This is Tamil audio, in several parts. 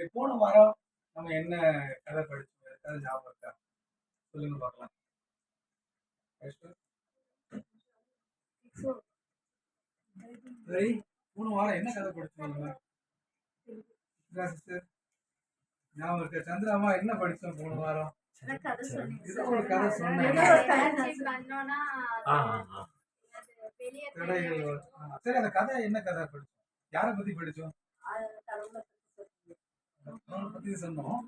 சரி, போன வாரம் நம்ம என்ன கதை படிச்சோம்? ஏதாவது ஞாபகம் இருக்கா? சொல்லுங்க பார்க்கலாம். சரி, போன வாரம் என்ன கதை படிச்சோம் நம்ம? சிஸ்டர் ஞாபகம் இருக்கா? சந்திராமா என்ன படிச்சோம் போன வாரம்? ஏதோ ஒரு கதை சொன்னேன். சரி, அந்த கதை என்ன கதை படிச்சோம்? யாரை பத்தி படிச்சோம்? பத்தி சொன்னோம்.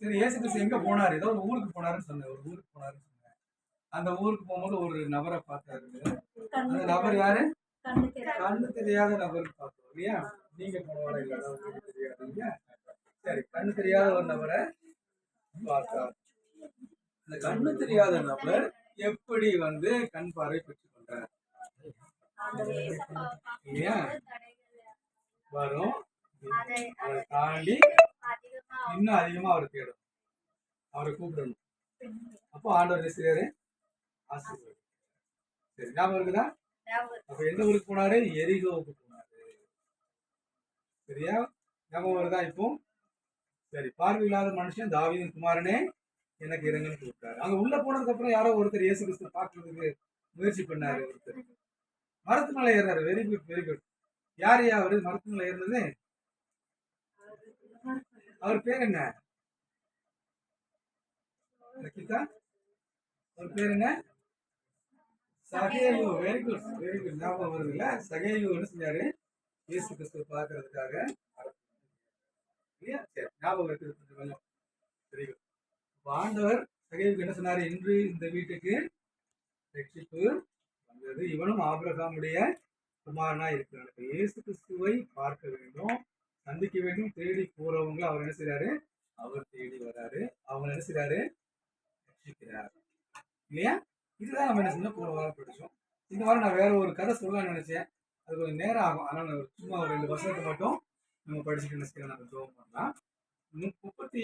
சரி, இயேசு கிறிஸ்து எங்க போனாரு? ஏதோ ஒரு ஊருக்கு போனாருன்னு சொன்னேன். ஒரு ஊருக்கு போனாருன்னு சொன்னேன். அந்த ஊருக்கு போகும்போது ஒரு நபரை பார்த்தாரு. அந்த நபர் யாரு? கண்ணு தெரியாத நபர் பார்த்தோம் இல்லையா? நீங்க போன வாரம் இல்ல, கண்ணு தெரியாது இல்லையா? சரி, கண்ணு தெரியாத ஒரு நபரை பார்த்தார். அந்த கண்ணு தெரியாத நபர் எப்படி கண் பார்வை பெற்றுக் கொண்டார் இல்லையா? வரும், அதை தாண்டி இன்னும் அதிகமா அவர் தேடும், அவரை கூப்பிடணும். அப்போ ஆண்டவர் செய்யாரு, ஆசீர்வாதம். சரி, ஞாபகம் இருக்குதா? அப்ப எந்த ஊருக்கு போனாரு? எரிகோவுக்கு போனாரு. சரியா? ஞாபகம் வருதா இப்போ? சரி, பார்வையில்லாத மனுஷன் தாவீதின் குமாரனே எனக்கு இறங்குன்னு கூப்பிட்டாரு. அங்க உள்ள போனதுக்கு அப்புறம் யாரோ ஒருத்தர் இயேசு கிறிஸ்து பார்க்கறதுக்கு முயற்சி பண்ணாரு. ஒருத்தர் மரத்து மேல ஏறாரு. Very good, very good. யாரையா அவரு மரத்து மேல ஏறினது? அவர் பேர் என்ன? அவர் பேர் என்ன? Zacchaeus. Very good, very good. ஞாபகம் வருது இல்ல? சகேயு என்ன செஞ்சாரு? இயேசு கிறிஸ்துவ பார்க்கறதுக்காக இல்லையா? சரி, ஞாபகம் இருக்குது கொஞ்சம். Very good. ஆண்டவர் சகேயுக்கு என்ன சொன்னாரு? இன்று இந்த வீட்டுக்கு ரட்சிப்பு வந்தது, இவனும் ஆபிரகாமுடைய குமாரனா இருக்கிறான். இயேசு கிறிஸ்துவை பார்க்க வேண்டும், சந்திக்க வேண்டும், தேடி போறவங்களை அவர் என்ன செய்யறாரு? அவர் தேடி வராரு. அவங்க என்ன செய்யறாரு? ரட்சிக்கிறார் இல்லையா? இதுதான் நம்ம என்ன செஞ்சோம்? போன வாரம் படிச்சோம். இந்த வாரம் நான் வேற ஒரு கதை சொல்லலாம்னு நினைச்சேன். அது கொஞ்சம் நேரம் ஆகும். ஆனால் சும்மா ஒரு 2 வருஷத்தை மட்டும் நம்ம படிச்சுட்டு என்ன செய்யலாம்? நம்ம ஜோம் பண்ணலாம். 30